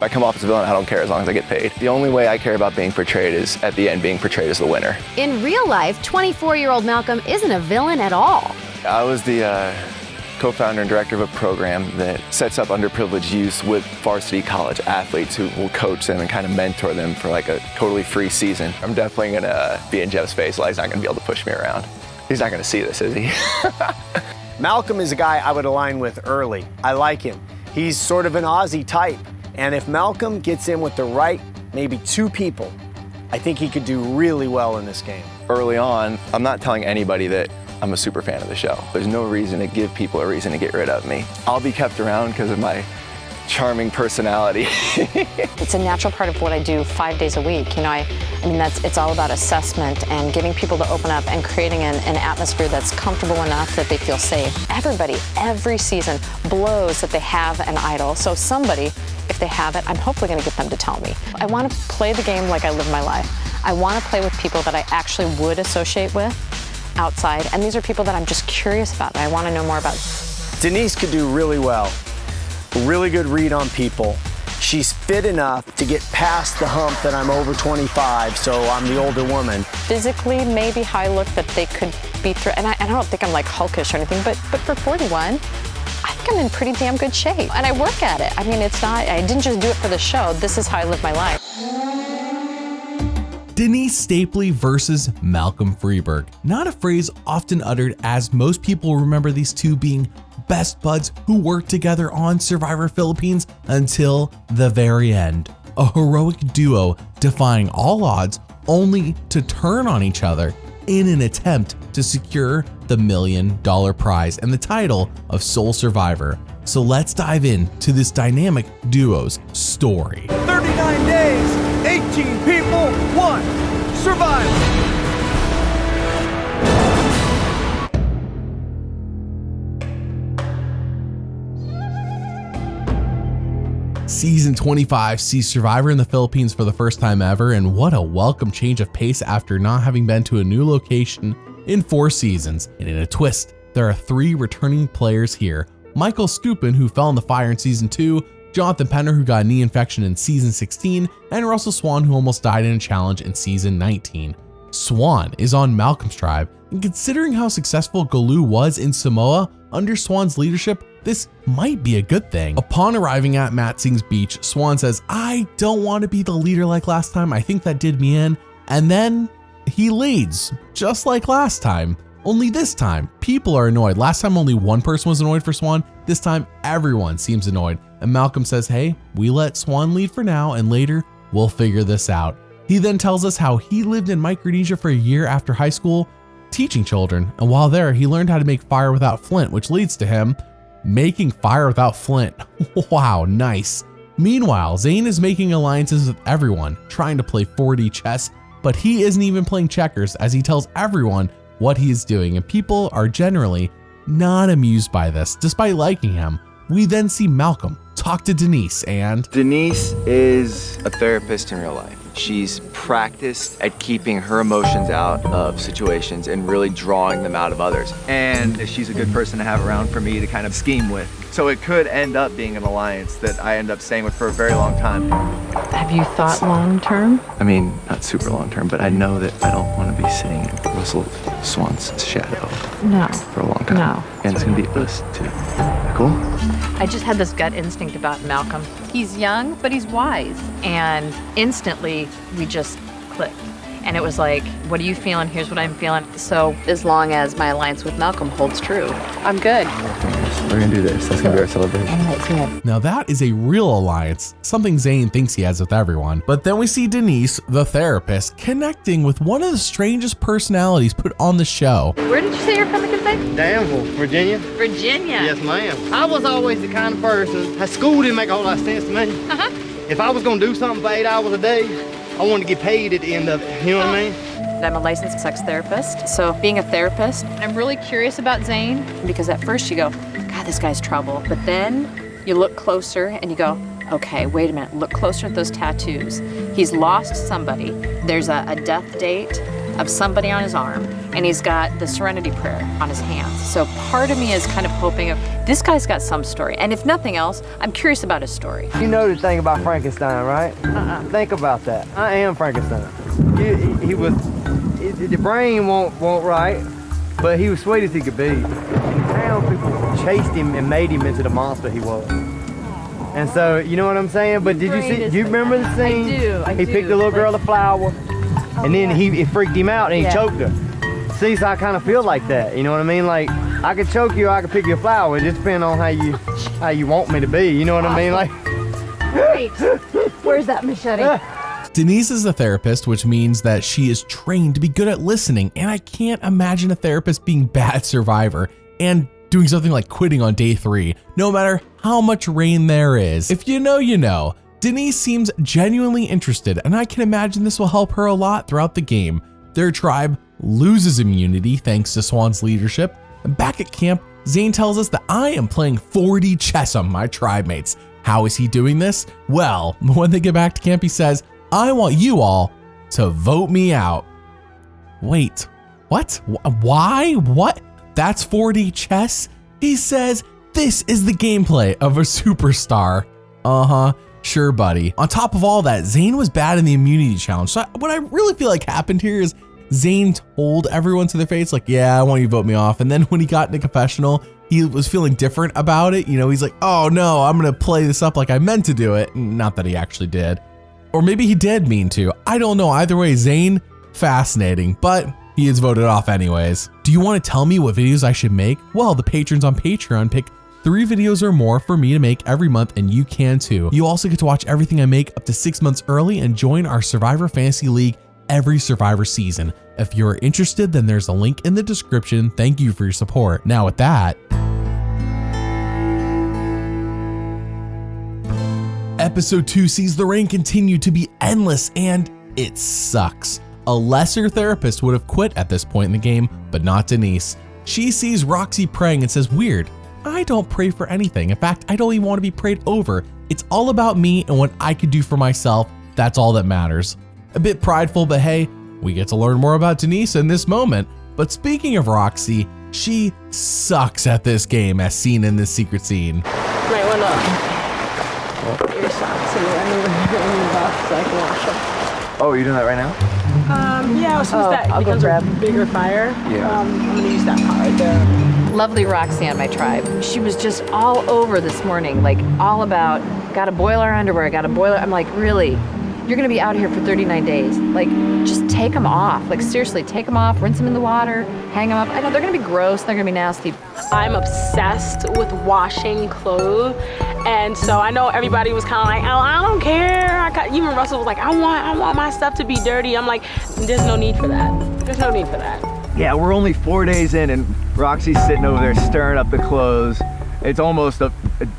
If I come off as a villain, I don't care as long as I get paid. The only way I care about being portrayed is at the end being portrayed as the winner. In real life, 24-year-old Malcolm isn't a villain at all. I was the co-founder and director of a program that sets up underprivileged youth with varsity college athletes who will coach them and kind of mentor them for like a totally free season. I'm definitely gonna be in Jeff's face, like he's not gonna be able to push me around. He's not gonna see this, is he? Malcolm is a guy I would align with early. I like him. He's sort of an Aussie type. And if Malcolm gets in with the right, maybe 2 people, I think he could do really well in this game. Early on, I'm not telling anybody that I'm a super fan of the show. There's no reason to give people a reason to get rid of me. I'll be kept around because of my charming personality. It's a natural part of what I do 5 days a week. You know, I mean, it's all about assessment and getting people to open up and creating an atmosphere that's comfortable enough that they feel safe. Everybody, every season, blows that they have an idol. So somebody, if they have it, I'm hopefully gonna get them to tell me. I wanna play the game like I live my life. I wanna play with people that I actually would associate with outside, and these are people that I'm just curious about and I wanna know more about. Denise could do really well. Really good read on people. She's fit enough to get past the hump that I'm over 25, so I'm the older woman. Physically, maybe how I look that they could be through, and I don't think I'm like hulkish or anything, but for 41, I think I'm in pretty damn good shape. And I work at it. I mean, it's not, I didn't just do it for the show. This is how I live my life. Denise Stapley versus Malcolm Freeberg. Not a phrase often uttered, as most people remember these two being best buds who worked together on Survivor Philippines until the very end. A heroic duo defying all odds only to turn on each other in an attempt to secure the $1 million prize and the title of sole survivor. So let's dive into this dynamic duo's story. 39 days, 18 people, 1 survivor. Season 25 sees Survivor in the Philippines for the first time ever, and what a welcome change of pace after not having been to a new location in 4 seasons. And in a twist, there are 3 returning players here. Michael Skupin, who fell in the fire in season 2, Jonathan Penner, who got a knee infection in season 16, and Russell Swan, who almost died in a challenge in season 19. Swan is on Malcolm's tribe, and considering how successful Galoo was in Samoa, under Swan's leadership, this might be a good thing. Upon arriving at Matt Singh's beach, Swan says, "I don't want to be the leader like last time, I think that did me in," and then he leads, just like last time. Only this time, people are annoyed. Last time only one person was annoyed for Swan, this time everyone seems annoyed. And Malcolm says, "Hey, we let Swan lead for now, and later we'll figure this out." He then tells us how he lived in Micronesia for a year after high school, teaching children, and while there, he learned how to make fire without flint, which leads to him making fire without flint. Wow, nice. Meanwhile, Zane is making alliances with everyone, trying to play 4D chess, but he isn't even playing checkers, as he tells everyone what he is doing, and people are generally not amused by this, despite liking him. We then see Malcolm talk to Denise, and Denise is a therapist in real life. She's practiced at keeping her emotions out of situations and really drawing them out of others. And she's a good person to have around for me to kind of scheme with. So it could end up being an alliance that I end up staying with for a very long time. Have you thought long term? I mean, not super long term, but I know that I don't want to be sitting in Russell Swan's shadow No. for a long time. No. And it's gonna be us too. Cool? I just had this gut instinct about Malcolm. He's young, but he's wise. And instantly, we just clicked. And it was like, what are you feeling? Here's what I'm feeling. So as long as my alliance with Malcolm holds true, I'm good. We're gonna do this. That's gonna be our celebration. now that is a real alliance, something Zane thinks he has with everyone. But then we see Denise, the therapist, connecting with one of the strangest personalities put on the show. Where did you say you're from again, babe? Danville, Virginia. Virginia. Yes, ma'am. I was always the kind of person, school didn't make a whole lot of sense to me. Uh-huh. If I was gonna do something for 8 hours a day, I wanted to get paid at the end of it, you know what I mean? I'm a licensed sex therapist. So being a therapist, I'm really curious about Zane because at first you go, God, this guy's trouble. But then you look closer and you go, okay, wait a minute, look closer at those tattoos. He's lost somebody. There's a death date of somebody on his arm. and he's got the Serenity Prayer on his hands. So part of me is kind of hoping this guy's got some story. And if nothing else, I'm curious about his story. You know the thing about Frankenstein, right? Think about that. I am Frankenstein. He was, the brain won't right, but he was sweet as he could be. And the town people chased him and made him into the monster he was. And so, you know what I'm saying? But did you see, do you remember the scene? I do. He picked the little girl a flower, and then it freaked him out and he choked her. See, so I kind of feel like that, you know what I mean? Like, I could choke you or I could pick you a flower. It just depends on how you want me to be, you know what I mean? Like, Great. Where's that machete? Denise is a therapist, which means that she is trained to be good at listening, and I can't imagine a therapist being bad at Survivor and doing something like quitting on day 3, no matter how much rain there is. If you know, you know. Denise seems genuinely interested, and I can imagine this will help her a lot throughout the game. Their tribe loses immunity thanks to Swan's leadership. And back at camp, Zane tells us that I am playing 4D chess on my tribe mates. How is he doing this? Well, when they get back to camp, he says, I want you all to vote me out. Wait, what? Why? What? That's 4D chess? He says this is the gameplay of a superstar. Sure, buddy. On top of all that, Zane was bad in the immunity challenge. So what I really feel like happened here is Zane told everyone to their face, like, yeah, I want you to vote me off. And then when he got in the confessional, he was feeling different about it. You know, he's like, oh no, I'm gonna play this up like I meant to do it. Not that he actually did. Or maybe he did mean to. I don't know. Either way, Zane, fascinating, but he is voted off anyways. Do you want to tell me what videos I should make? Well, the patrons on Patreon pick 3 videos or more for me to make every month, and you can too. You also get to watch everything I make up to 6 months early and join our Survivor Fantasy League every Survivor season. If you're interested, then there's a link in the description. Thank you for your support. Now with that, Episode 2 sees the rain continue to be endless, and it sucks. A lesser therapist would have quit at this point in the game, but not Denise. She sees Roxy praying and says, weird, I don't pray for anything. In fact, I don't even want to be prayed over. It's all about me and what I could do for myself. That's all that matters. A bit prideful, but hey, we get to learn more about Denise in this moment. But speaking of Roxy, she sucks at this game as seen in this secret scene. Might want to your socks and run in the box so I can wash them. Oh, you're doing that right now? Yeah, as soon as that becomes a bigger fire, I'm gonna use that pot right there. Lovely Roxy on my tribe. She was just all over this morning, like all about, gotta boil our underwear, gotta boil it. I'm like, really? You're gonna be out here for 39 days. Like, just take them off. Like, seriously, take them off, rinse them in the water, hang them up. I know they're gonna be gross, they're gonna be nasty. I'm obsessed with washing clothes, and so I know everybody was kind of like, oh, I don't care. Even Russell was like, I want my stuff to be dirty. I'm like, there's no need for that. There's no need for that. Yeah, we're only 4 days in and Roxy's sitting over there stirring up the clothes. It's almost a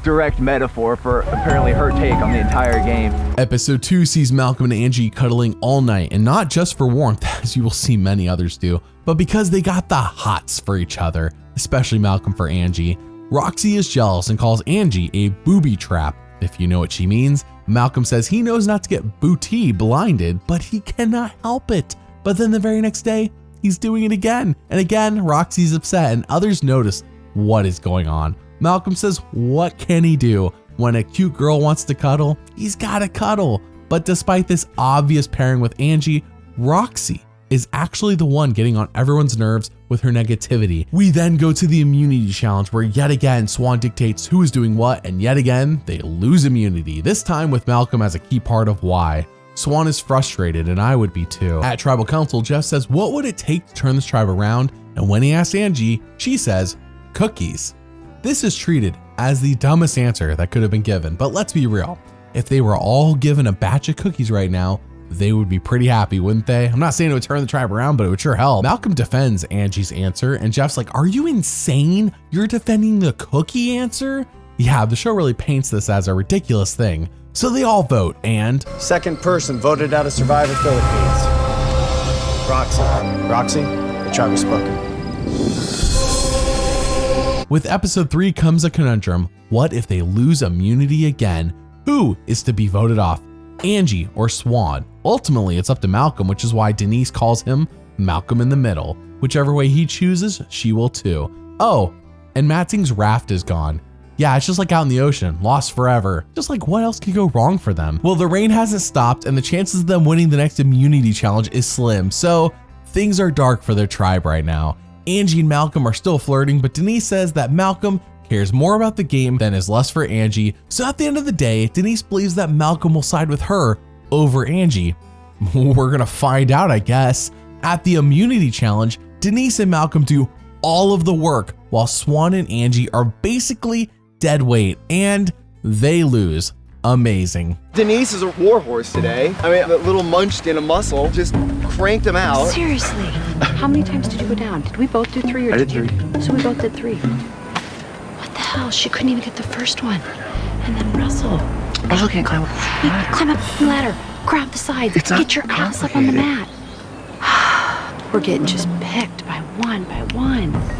direct metaphor for apparently her take on the entire game. Episode 2 sees Malcolm and Angie cuddling all night, and not just for warmth, as you will see many others do, but because they got the hots for each other, especially Malcolm for Angie. Roxy is jealous and calls Angie a booby trap, if you know what she means. Malcolm says he knows not to get booty blinded, but he cannot help it. But then the very next day, he's doing it again. And again, Roxy's upset and others notice what is going on. Malcolm says, what can he do? When a cute girl wants to cuddle, he's gotta cuddle. But despite this obvious pairing with Angie, Roxy is actually the one getting on everyone's nerves with her negativity. We then go to the immunity challenge where yet again Swan dictates who is doing what, and yet again they lose immunity, this time with Malcolm as a key part of why. Swan is frustrated, and I would be too. At Tribal Council, Jeff says what would it take to turn this tribe around, and when he asks Angie, she says cookies. This is treated as the dumbest answer that could have been given, but let's be real. If they were all given a batch of cookies right now, they would be pretty happy, wouldn't they? I'm not saying it would turn the tribe around, but it would sure help. Malcolm defends Angie's answer, and Jeff's like, are you insane? You're defending the cookie answer? Yeah, the show really paints this as a ridiculous thing. So they all vote, and Second person voted out of Survivor Philippines. Roxy. Roxy, the tribe has spoken. with episode 3 comes a conundrum. What if they lose immunity again? Who is to be voted off? Angie or Swan? Ultimately, it's up to Malcolm, which is why Denise calls him Malcolm in the middle. Whichever way he chooses, she will too. Oh, and Matzing's raft is gone. Yeah, it's just like out in the ocean, lost forever. Just like what else could go wrong for them? Well, the rain hasn't stopped and the chances of them winning the next immunity challenge is slim, so things are dark for their tribe right now. Angie and Malcolm are still flirting, but Denise says that Malcolm cares more about the game than his lust for Angie. So at the end of the day, Denise believes that Malcolm will side with her over Angie. We're gonna find out, I guess. At the immunity challenge, Denise and Malcolm do all of the work while Swan and Angie are basically dead weight, and they lose. Amazing. Denise is a warhorse today. I mean, a little munched in a muscle, just cranked him out. Seriously, how many times did you go down? Did we both do 3 or I did you? 3. So we both did 3. What the hell? She couldn't even get the first one. And then Russell. Russell can't climb up. Climb up the ladder. Grab the sides. Get your ass up on the mat. We're getting just picked by one.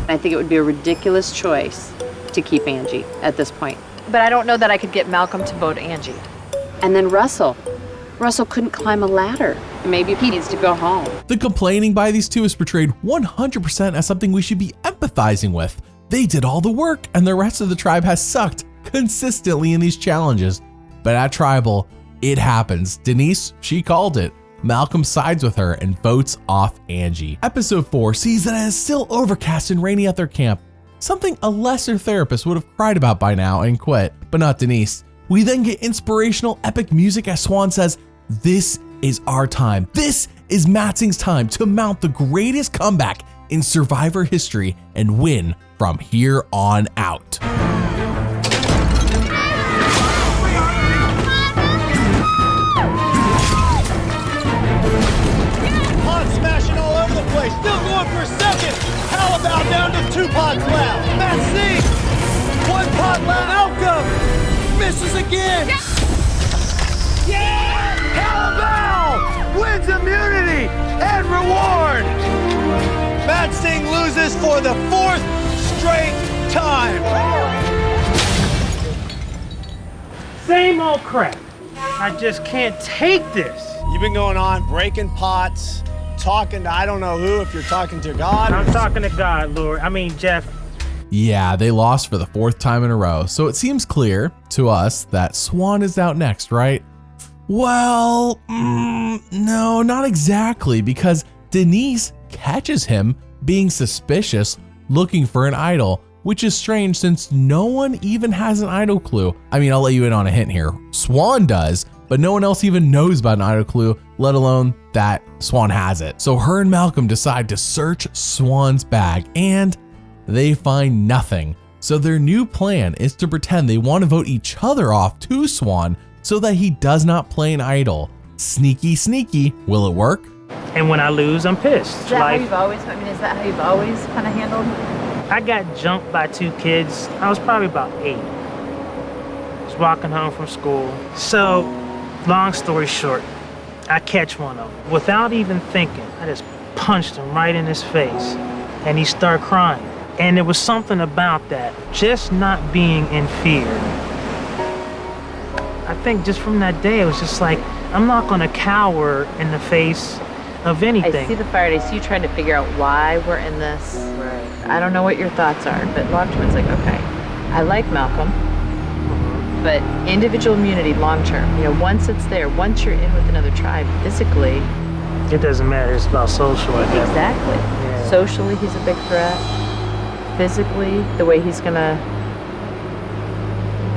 I think it would be a ridiculous choice to keep Angie at this point. But I don't know that I could get Malcolm to vote Angie. And then Russell. Russell couldn't climb a ladder. Maybe he needs to go home. The complaining by these two is portrayed 100% as something we should be empathizing with. They did all the work and the rest of the tribe has sucked consistently in these challenges. But at Tribal, it happens. Denise, she called it. Malcolm sides with her and votes off Angie. Episode 4 sees that it is still overcast and rainy at their camp. Something a lesser therapist would have cried about by now and quit, but not Denise. We then get inspirational epic music as Swan says, "This is our time. This is Matzing's time to mount the greatest comeback in Survivor history and win from here on out." Smashing all over the place. Still going for second. How about down to 2 pots left? Matt C. 1 pot left. Malcolm misses again. Yeah! How about wins immunity and reward? Matt Singh loses for the 4th straight time. Same old crap. I just can't take this. You've been going on breaking pots, talking to I don't know who, if you're talking to God. I'm talking to God, Lord. I mean, Jeff. Yeah, they lost for the 4th time in a row, so it seems clear to us that Swan is out next, right? Well, no, not exactly, because Denise catches him being suspicious, looking for an idol, which is strange since no one even has an idol clue. I mean, I'll let you in on a hint here. Swan does, but no one else even knows about an idol clue, let alone that Swan has it. So her and Malcolm decide to search Swan's bag and they find nothing. So their new plan is to pretend they want to vote each other off to Swan so that he does not play an idol. Sneaky, sneaky. Will it work? And when I lose, I'm pissed. Is that how you've always kind of handled? I got jumped by 2 kids. I was probably about 8. I was walking home from school. So, long story short, I catch one of them. Without even thinking, I just punched him right in his face. And he started crying. And there was something about that, just not being in fear. I think just from that day, it was just like, I'm not gonna cower in the face of anything. I see the fire. I see you trying to figure out why we're in this. Right. I don't know what your thoughts are, but long term, it's like, okay, I like Malcolm, but individual immunity long term, once it's there, once you're in with another tribe, physically. It doesn't matter, it's about social, I guess. Exactly. Yeah. Socially, he's a big threat. Physically, the way he's gonna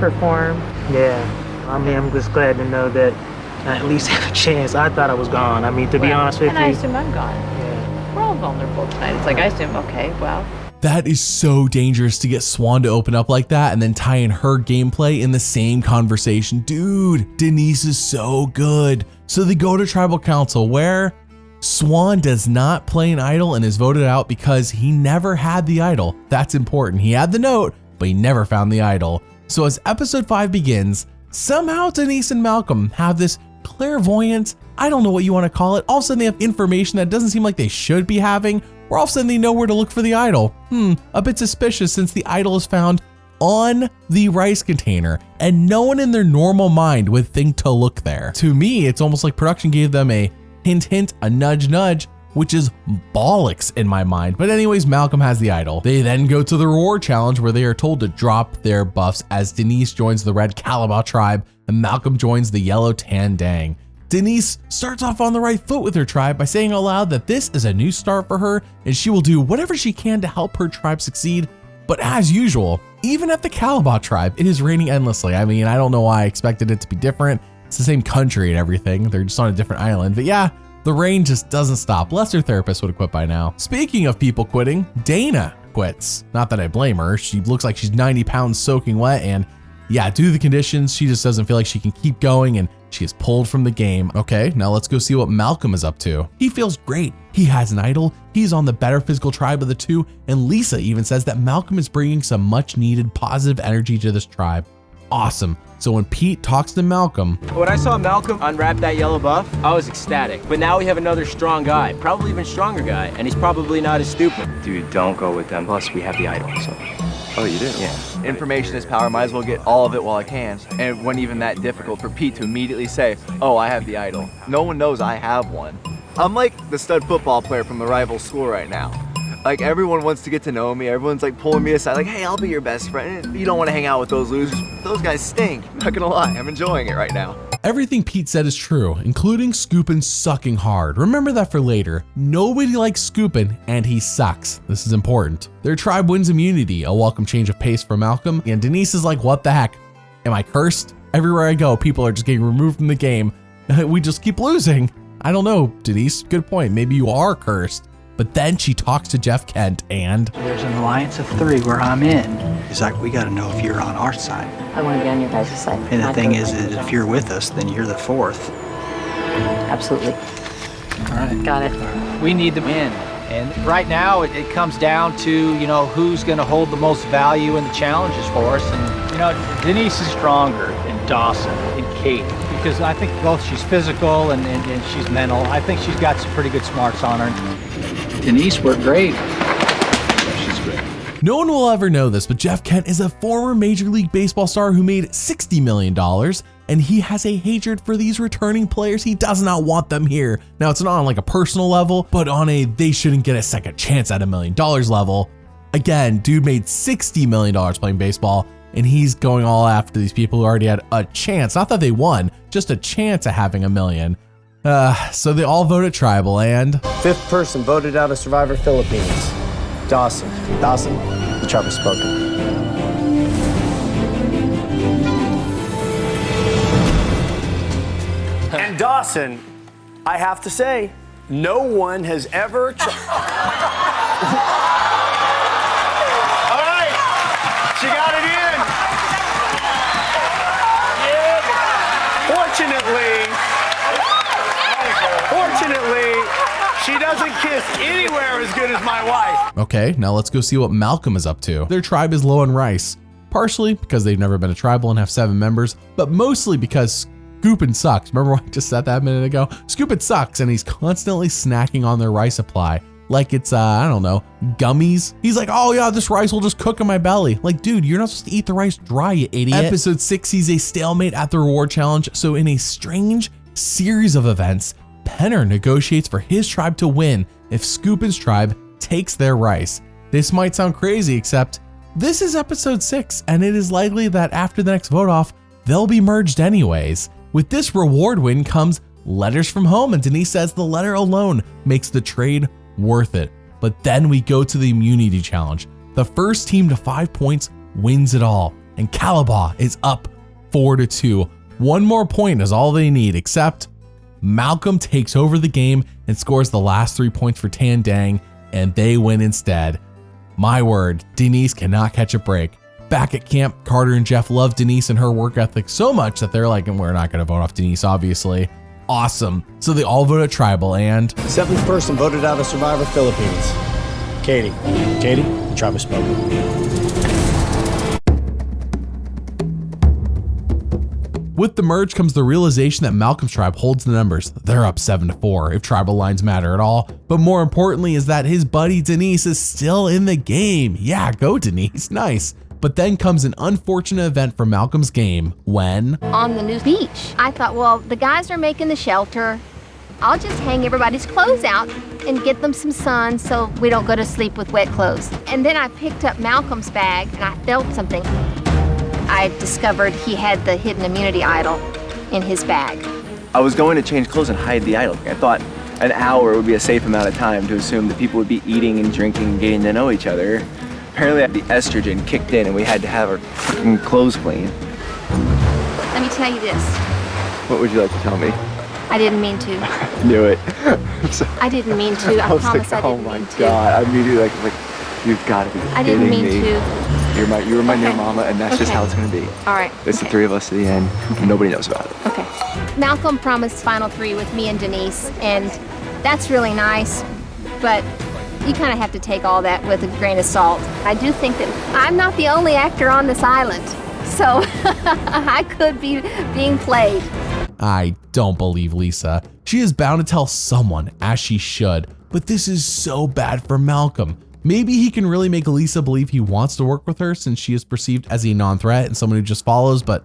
perform. Yeah, I mean, I'm just glad to know that I at least have a chance. I thought I was gone. I mean, to be honest with you. And I assume I'm gone. Yeah. We're all vulnerable tonight. It's like, I assume, okay, well. That is so dangerous to get Swan to open up like that and then tie in her gameplay in the same conversation. Dude, Denise is so good. So they go to tribal council where Swan does not play an idol and is voted out because he never had the idol. That's important. He had the note, but he never found the idol. So as episode 5 begins, somehow Denise and Malcolm have this clairvoyance, I don't know what you want to call it. All of a sudden they have information that doesn't seem like they should be having, or all of a sudden they know where to look for the idol. A bit suspicious since the idol is found on the rice container and no one in their normal mind would think to look there. To me, it's almost like production gave them a hint, hint, a nudge, nudge. which is bollocks in my mind. But anyways, Malcolm has the idol. They then go to the reward challenge where they are told to drop their buffs as Denise joins the red Calabar tribe and Malcolm joins the yellow Tan Dang. Denise starts off on the right foot with her tribe by saying aloud that this is a new start for her and she will do whatever she can to help her tribe succeed. But as usual, even at the Calabar tribe, it is raining endlessly. I mean, I don't know why I expected it to be different. It's the same country and everything. They're just on a different island. But yeah, the rain just doesn't stop. Lester therapist would have quit by now. Speaking of people quitting, Dana quits. Not that I blame her. She looks like she's 90 pounds soaking wet and yeah, due to the conditions, she just doesn't feel like she can keep going and she is pulled from the game. Okay, now let's go see what Malcolm is up to. He feels great. He has an idol. He's on the better physical tribe of the two. And Lisa even says that Malcolm is bringing some much needed positive energy to this tribe. Awesome. So when Pete talks to Malcolm, when I saw Malcolm unwrap that yellow buff, I was ecstatic. But now we have another strong guy, probably even stronger guy, and he's probably not as stupid. Dude, don't go with them. Plus, we have the idol, so. Oh, you do? Yeah. Information is power. Might as well get all of it while I can. And it wasn't even that difficult for Pete to immediately say, oh, I have the idol. No one knows I have one. I'm like the stud football player from the rival school right now. Like, everyone wants to get to know me. Everyone's like pulling me aside, like, hey, I'll be your best friend. You don't want to hang out with those losers. Those guys stink. Not gonna lie, I'm enjoying it right now. everything Pete said is true, including Scoopin sucking hard. Remember that for later. Nobody likes Scoopin, and he sucks. This is important. Their tribe wins immunity, a welcome change of pace for Malcolm, and Denise is like, what the heck? Am I cursed? Everywhere I go, people are just getting removed from the game. We just keep losing. I don't know, Denise, good point. Maybe you are cursed. But then she talks to Jeff Kent and... There's an alliance of 3 where I'm in. He's like, we got to know if you're on our side. I want to be on your guys' side. And the thing is if you're with us, then you're the 4th. Absolutely. All right. Got it. We need them in. And right now, it comes down to, who's going to hold the most value in the challenges for us. And, Denise is stronger than Dawson and Kate. Because I think both she's physical and she's mental. I think she's got some pretty good smarts on her. Denise worked great. She's great. No one will ever know this, but Jeff Kent is a former Major League Baseball star who made $60 million, and he has a hatred for these returning players. He does not want them here. Now, it's not on like a personal level, but on a they shouldn't get a second chance at $1 million level. Again, dude made $60 million playing baseball, and he's going all after these people who already had a chance. Not that they won, just a chance at having $1 million. So they all voted tribal, and 5th person voted out of Survivor Philippines. Dawson. Dawson, the tribe has spoken. And Dawson, I have to say, no one has ever All right, she got it in. Fortunately, she doesn't kiss anywhere as good as my wife. okay, now let's go see what Malcolm is up to. Their tribe is low on rice, partially because they've never been a tribal and have 7 members, but mostly because Scoopin sucks. Remember what I just said that a minute ago? Scoopin sucks, and he's constantly snacking on their rice supply. Like it's, I don't know, gummies. He's like, oh yeah, this rice will just cook in my belly. Like, dude, you're not supposed to eat the rice dry, you idiot. Episode 6 sees a stalemate at the reward challenge. So in a strange series of events, Penner negotiates for his tribe to win if Scoopin's tribe takes their rice. This might sound crazy, except this is episode 6, and it is likely that after the next vote off, they'll be merged anyways. With this reward win comes letters from home, and Denise says the letter alone makes the trade worth it. But then we go to the immunity challenge. The first team to 5 points wins it all, and Calabar is up 4-2. One more point is all they need, except Malcolm takes over the game and scores the last 3 points for Tan Dang, and they win instead. My word, Denise cannot catch a break. Back at camp, Carter and Jeff love Denise and her work ethic so much that they're like, we're not gonna vote off Denise, obviously. Awesome. So they all voted tribal, and 7th person voted out of Survivor Philippines. Katie. Katie, the tribe has spoken. With the merge comes the realization that Malcolm's tribe holds the numbers. They're up 7-4 if tribal lines matter at all. But more importantly is that his buddy Denise is still in the game. Yeah, go Denise, nice. But then comes an unfortunate event for Malcolm's game when... On the new beach. I thought, well, the guys are making the shelter. I'll just hang everybody's clothes out and get them some sun so we don't go to sleep with wet clothes. And then I picked up Malcolm's bag and I felt something. I discovered he had the hidden immunity idol in his bag. I was going to change clothes and hide the idol. I thought an hour would be a safe amount of time to assume that people would be eating and drinking and getting to know each other. Apparently the estrogen kicked in and we had to have our fucking clothes clean. Let me tell you this. What would you like to tell me? I didn't mean to. Knew it. I didn't mean to. I was promise like, I oh didn't my mean to. God. I immediately like, you've got to be I kidding didn't mean me. to. You were my new mama, and that's just how it's gonna be. All right. It's the three of us to the end. Nobody knows about it. Okay. Malcolm promised Final Three with me and Denise, and that's really nice, but you kind of have to take all that with a grain of salt. I do think that I'm not the only actor on this island, so I could be being played. I don't believe Lisa. She is bound to tell someone, as she should, but this is so bad for Malcolm. Maybe he can really make Lisa believe he wants to work with her since she is perceived as a non-threat and someone who just follows, but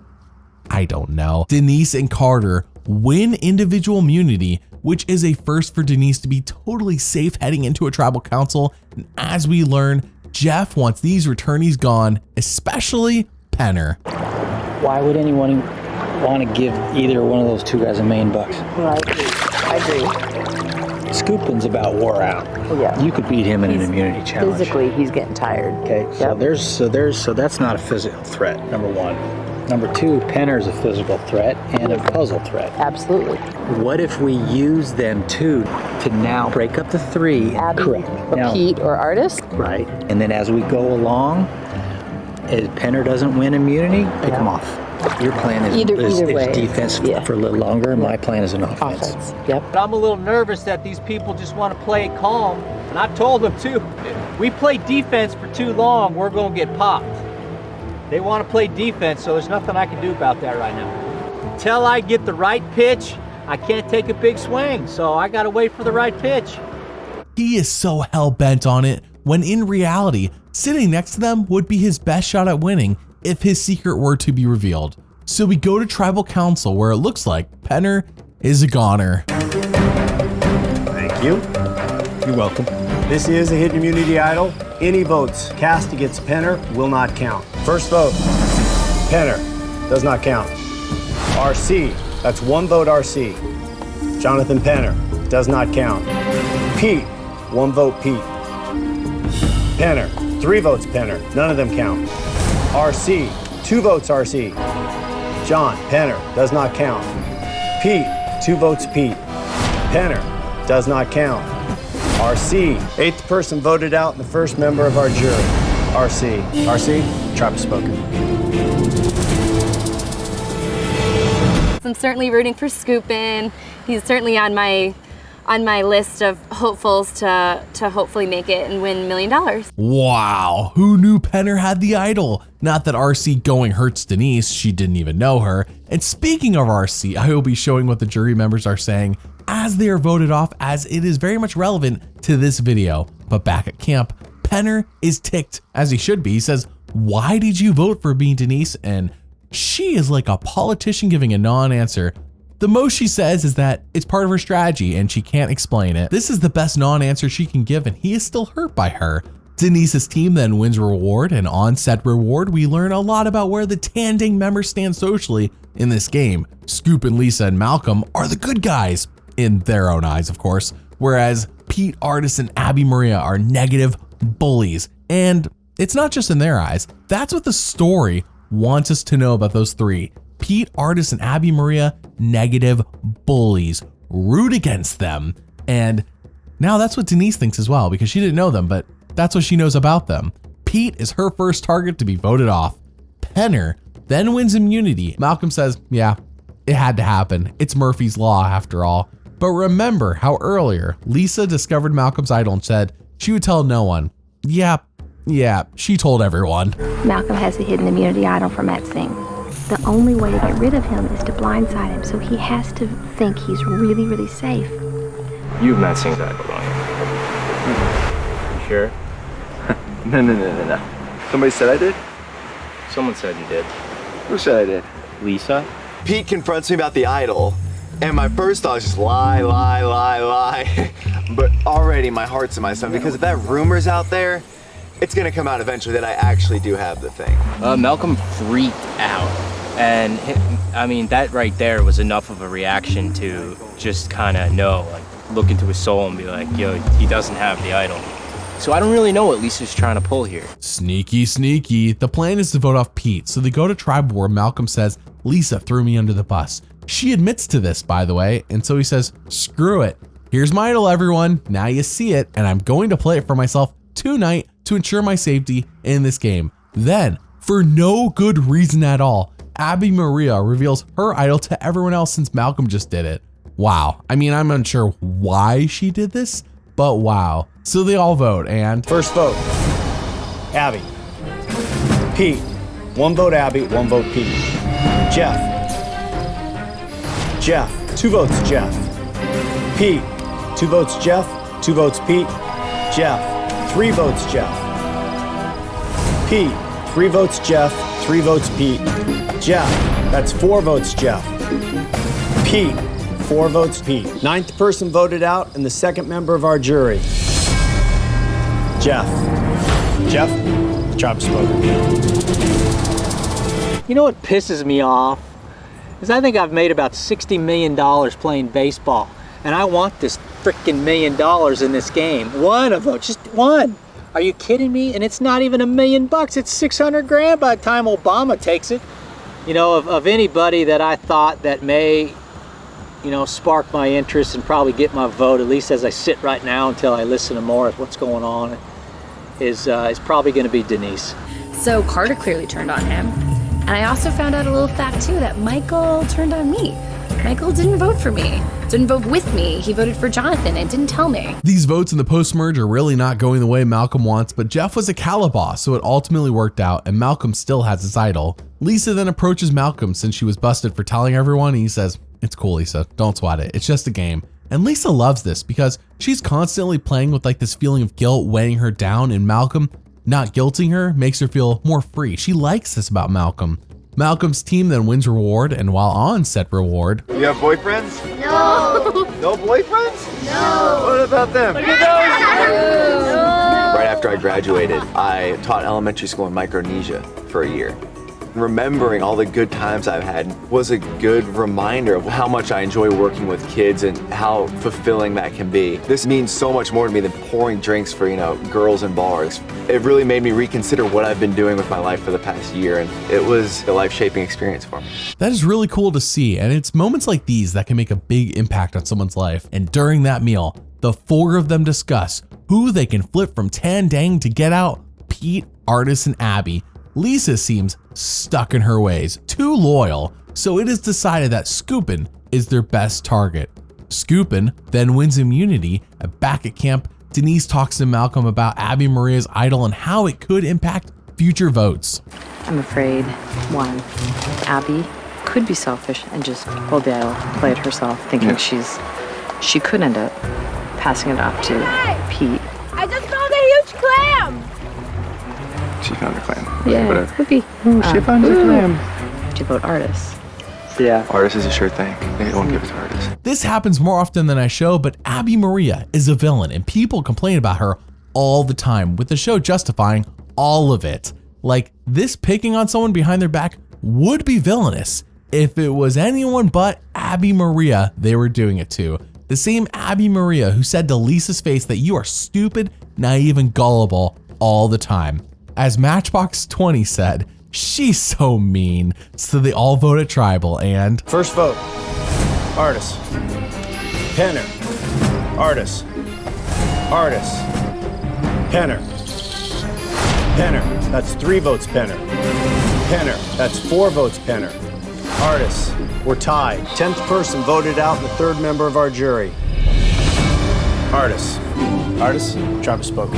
I don't know. Denise and Carter win individual immunity, which is a first for Denise to be totally safe heading into a tribal council. And as we learn, Jeff wants these returnees gone, especially Penner. Why would anyone want to give either one of those two guys $1 million? I agree. Scoopin's about wore out. Yeah. You could beat him in an immunity challenge. Physically, he's getting tired. Okay, so that's not a physical threat, number one. Number two, Penner's a physical threat and a puzzle threat. Absolutely. What if we use them two to now break up the three? Abby, Correct. or Now, Pete, or Artist? right. And then as we go along, if Penner doesn't win immunity, pick him off. Your plan is Either way. defense for a little longer, and my plan is an offense. Yep. But I'm a little nervous that these people just want to play it calm. And I've told them too, if we play defense for too long, we're going to get popped. They want to play defense, so there's nothing I can do about that right now. Until I get the right pitch, I can't take a big swing, so I got to wait for the right pitch. He is so hell-bent on it, when in reality, sitting next to them would be his best shot at winning if his secret were to be revealed. So we go to tribal council where it looks like Penner is a goner. Thank you. You're welcome. This is a hidden immunity idol. Any votes cast against Penner will not count. First vote, Penner, does not count. RC, that's one vote RC. Jonathan Penner, does not count. Pete, one vote Pete. Penner, 3 votes Penner, none of them count. RC, 2 votes RC. John Penner, does not count. Pete, 2 votes Pete. Penner, does not count. RC, 8th person voted out and the first member of our jury. RC. RC, tribe has spoken. I'm certainly rooting for Scoopin. He's certainly on my list of hopefuls to hopefully make it and win $1 million. Wow, who knew Penner had the idol? Not that RC going hurts Denise, she didn't even know her. And speaking of RC, I will be showing what the jury members are saying as they are voted off, as it is very much relevant to this video. But back at camp, Penner is ticked, as he should be. He says, "Why did you vote for me, Denise?" And she is like a politician giving a non-answer. The most she says is that it's part of her strategy and she can't explain it. This is the best non-answer she can give, and he is still hurt by her. Denise's team then wins a reward, and on said reward, we learn a lot about where the Tandang members stand socially in this game. Scoop and Lisa and Malcolm are the good guys, in their own eyes, of course, whereas Pete, Artis, and Abby Maria are negative bullies. And it's not just in their eyes. That's what the story wants us to know about those three. Pete, Artis, and Abby Maria, negative bullies. Root against them. And now that's what Denise thinks as well, because she didn't know them, but that's what she knows about them. Pete is her first target to be voted off. Penner then wins immunity. Malcolm says, yeah, it had to happen. It's Murphy's Law after all. But remember how earlier Lisa discovered Malcolm's idol and said she would tell no one. Yeah, she told everyone. Malcolm has a hidden immunity idol for Matt Singh. The only way to get rid of him is to blindside him, so he has to think he's really, really safe. You've Matt Singh's idol, don't you? You sure? No. Somebody said I did? Someone said you did. Who said I did? Lisa? Pete confronts me about the idol, And my first thought is just lie. But already my heart's in my stomach because if that rumor's out there, it's gonna come out eventually that I actually do have the thing. Malcolm freaked out. And I mean, that right there was enough of a reaction to just kind of know, like, look into his soul and be like, yo, he doesn't have the idol. So I don't really know what Lisa's trying to pull here. Sneaky. The plan is to vote off Pete, so they go to tribal where Malcolm says, Lisa threw me under the bus. She admits to this, by the way, and so he says, screw it. Here's my idol, everyone. Now you see it, and I'm going to play it for myself tonight to ensure my safety in this game. Then, for no good reason at all, Abby Maria reveals her idol to everyone else since Malcolm just did it. Wow. I mean, I'm unsure why she did this, but wow. So they all vote, and first vote, Abby. Pete, 1 vote Abby, 1 vote Pete. Jeff, 2 votes Jeff. Pete, 2 votes Jeff, 2 votes Pete. Jeff, 3 votes Jeff. Pete, 3 votes Jeff, 3 votes Pete. Jeff, that's 4 votes Jeff. Pete, 4 votes Pete. 9th person voted out and the 2nd member of our jury. Jeff, the tribe spoken. You know what pisses me off? Is I think I've made about $60 million playing baseball, and I want this frickin' $1 million in this game. One of them, just one. Are you kidding me? And it's not even $1 million. It's 600 grand by the time Obama takes it. You know, of anybody that I thought that may, you know, spark my interest and probably get my vote, at least as I sit right now until I listen to more of what's going on, is probably going to be Denise. So Carter clearly turned on him. And I also found out a little fact too that Michael turned on me. Michael didn't vote for me, didn't vote with me. He voted for Jonathan and didn't tell me. These votes in the post-merge are really not going the way Malcolm wants, but Jeff was a calaboss, so it ultimately worked out and Malcolm still has his idol. Lisa then approaches Malcolm since she was busted for telling everyone, and he says, it's cool, Lisa, don't sweat it, it's just a game. And Lisa loves this because she's constantly playing with like this feeling of guilt weighing her down, and Malcolm not guilting her makes her feel more free. She likes this about Malcolm. Malcolm's team then wins reward, and while on said reward, you have boyfriends? No. No boyfriends? No. What about them? Look at those. No. Right after I graduated, I taught elementary school in Micronesia for a year. Remembering all the good times I've had was a good reminder of how much I enjoy working with kids and how fulfilling that can be. This means so much more to me than pouring drinks for, girls in bars. It really made me reconsider what I've been doing with my life for the past year, and it was a life-shaping experience for me. That is really cool to see, and it's moments like these that can make a big impact on someone's life. And during that meal, the 4 of them discuss who they can flip from Tandang to get out: Pete, Artis, and Abby. Lisa seems stuck in her ways, too loyal, so it is decided that Scoopin is their best target. Scoopin then wins immunity, and back at camp, Denise talks to Malcolm about Abby Maria's idol and how it could impact future votes. I'm afraid, 1, Abby could be selfish and just hold the idol, play it herself, thinking she could end up passing it off to Pete. I just found a huge clam. She found a clam. Yeah, Whatever. could be. She found a clam. Did you vote Artis? Yeah. Artis is a sure thing. They won't give it to Artis. This happens more often than I show, but Abby Maria is a villain and people complain about her all the time, with the show justifying all of it. Like, this picking on someone behind their back would be villainous. If it was anyone but Abby Maria they were doing it to. The same Abby Maria who said to Lisa's face that you are stupid, naive, and gullible all the time. As Matchbox 20 said, she's so mean. So they all vote at tribal, and first vote, Artis. Penner. Artis. Artis. Penner. Penner. That's 3 votes Penner. Penner. That's 4 votes Penner. Artis. We're tied. 10th person voted out, the 3rd member of our jury. Artis. Artis, tribe spoken.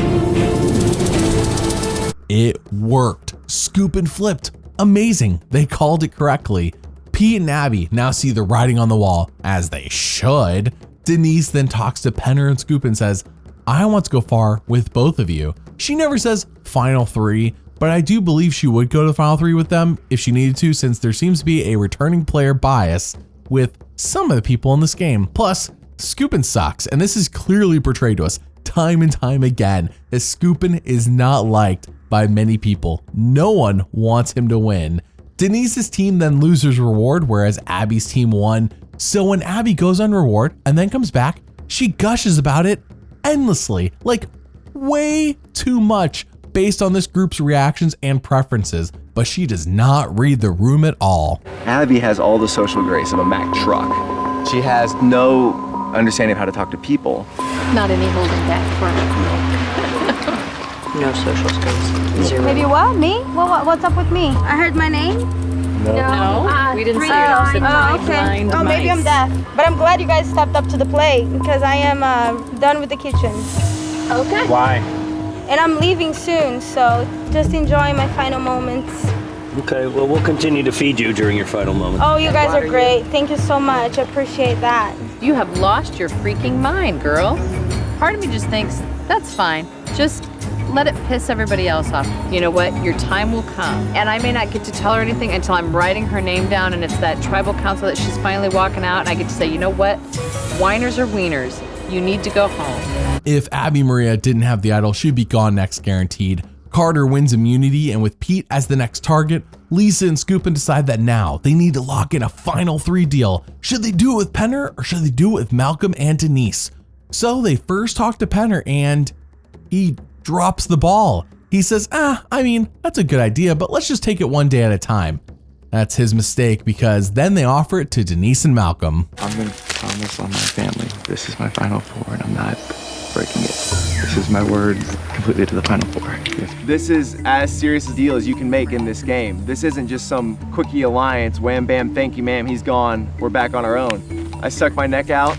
it worked. Scoop and flipped. Amazing. They called it correctly. Pete and Abby now see the writing on the wall, as they should. Denise then talks to Penner and Scoop and says, I want to go far with both of you. She never says final 3, but I do believe she would go to the final 3 with them if she needed to, since there seems to be a returning player bias with some of the people in this game. Plus, Scoopin sucks, and this is clearly portrayed to us time and time again, as Scoopin is not liked by many people. No one wants him to win. Denise's team then loses reward, whereas Abby's team won. So when Abby goes on reward and then comes back, she gushes about it endlessly, like way too much based on this group's reactions and preferences, but she does not read the room at all. Abby has all the social grace of a Mack truck. She has no understanding of how to talk to people. Not any holding back for No social skills. Zero. Maybe what? Me? What's up with me? I heard my name? No, we didn't see you. Okay. Oh, maybe I'm deaf. But I'm glad you guys stepped up to the plate because I am done with the kitchen. Okay. Why? And I'm leaving soon, so just enjoying my final moments. Okay, well, we'll continue to feed you during your final moment. Oh, you guys are great. Thank you so much. I appreciate that. You have lost your freaking mind, girl. Part of me just thinks, that's fine. Just let it piss everybody else off. You know what? Your time will come. And I may not get to tell her anything until I'm writing her name down and it's that tribal council that she's finally walking out and I get to say, you know what? Whiners are wieners. You need to go home. If Abby Maria didn't have the idol, she'd be gone next guaranteed. Carter wins immunity, and with Pete as the next target, Lisa and Scoopin decide that now they need to lock in a final 3 deal. Should they do it with Penner or should they do it with Malcolm and Denise? So they first talk to Penner and he drops the ball. He says, that's a good idea, but let's just take it one day at a time. That's his mistake because then they offer it to Denise and Malcolm. I'm gonna promise on my family, this is my final 4 and I'm not breaking it. This is my word completely to the final 4. This is as serious a deal as you can make in this game. This isn't just some quickie alliance, wham bam, thank you ma'am, he's gone, we're back on our own. I stuck my neck out,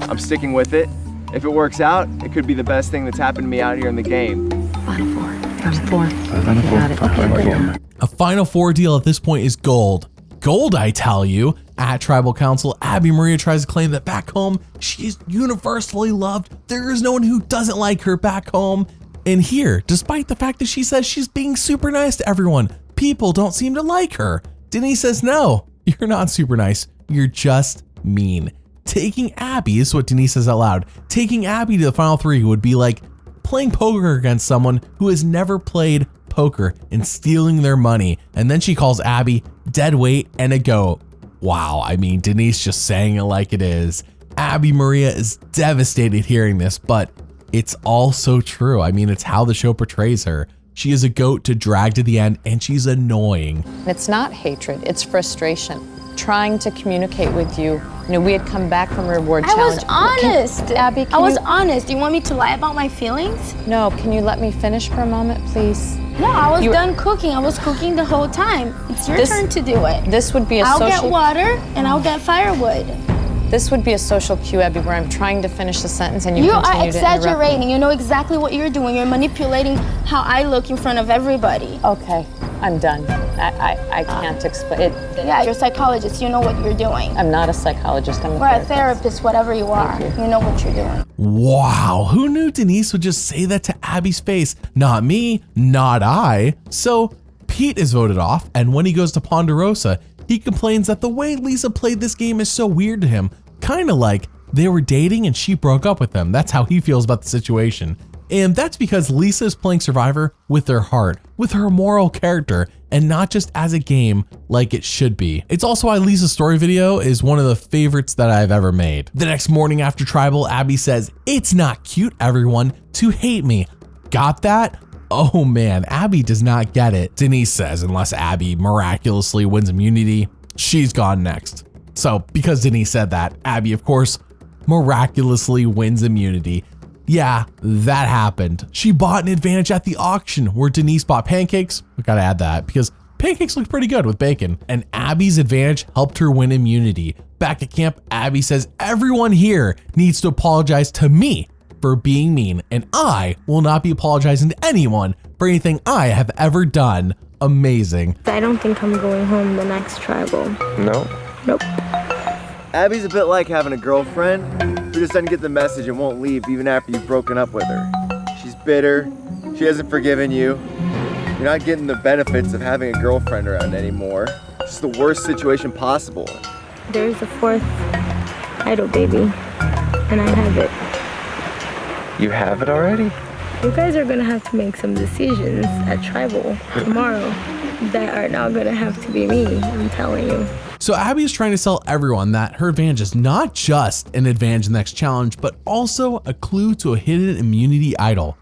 I'm sticking with it. If it works out, it could be the best thing that's happened to me out here in the game. Final 4. Final 4. Final 4. Got it. Okay. A final 4 deal at this point is gold. Gold, I tell you. At Tribal Council, Abby Maria tries to claim that back home, she is universally loved. There is no one who doesn't like her back home. And here, despite the fact that she says she's being super nice to everyone, people don't seem to like her. Denise says, no, you're not super nice. You're just mean. Taking Abby is what Denise says out loud. Taking Abby to the final 3 would be like playing poker against someone who has never played poker and stealing their money. And then she calls Abby dead weight and a goat. Wow, I mean, Denise just saying it like it is. Abby Maria is devastated hearing this, but it's all so true. I mean, it's how the show portrays her. She is a goat to drag to the end, and she's annoying. It's not hatred, it's frustration. Trying to communicate with you. You know, we had come back from reward challenge. I was honest. Abby, I was honest. Do you want me to lie about my feelings? No, can you let me finish for a moment, please? No, I was done cooking. I was cooking the whole time. It's your turn to do it. This would be a I'll social... get water and I'll get firewood. This would be a social cue, Abby, where I'm trying to finish the sentence and you are continue to interrupt me. exaggerating. You know exactly what you're doing. You're manipulating how I look in front of everybody. Okay, I'm done. I can't explain it. Yeah, you're a psychologist. You know what you're doing. I'm not a psychologist. I'm a Or a therapist, whatever you are. You know what you're doing. Wow, who knew Denise would just say that to Abby's face? Not me, not I. So Pete is voted off, and when he goes to Ponderosa, he complains that the way Lisa played this game is so weird to him, kind of like they were dating and she broke up with him. That's how he feels about the situation. And that's because Lisa is playing Survivor with her heart, with her moral character, and not just as a game like it should be. It's also why Lisa's story video is one of the favorites that I've ever made. The next morning after Tribal, Abby says, "It's not cute, everyone, to hate me." Got that? Oh man, Abby does not get it. Denise says unless Abby miraculously wins immunity, she's gone next. So because Denise said that, Abby, of course, miraculously wins immunity. Yeah, that happened. She bought an advantage at the auction where Denise bought pancakes. We gotta add that because pancakes look pretty good with bacon. And Abby's advantage helped her win immunity. Back at camp, Abby says everyone here needs to apologize to me for being mean, and I will not be apologizing to anyone for anything I have ever done. Amazing. I don't think I'm going home the next tribal. No? Nope. Abby's a bit like having a girlfriend who just doesn't get the message and won't leave even after you've broken up with her. She's bitter, she hasn't forgiven you. You're not getting the benefits of having a girlfriend around anymore. It's the worst situation possible. There's a fourth idol baby, and I have it. You have it already? You guys are gonna have to make some decisions at Tribal tomorrow that are not gonna have to be me, I'm telling you. So Abby is trying to tell everyone that her advantage is not just an advantage in the next challenge, but also a clue to a hidden immunity idol.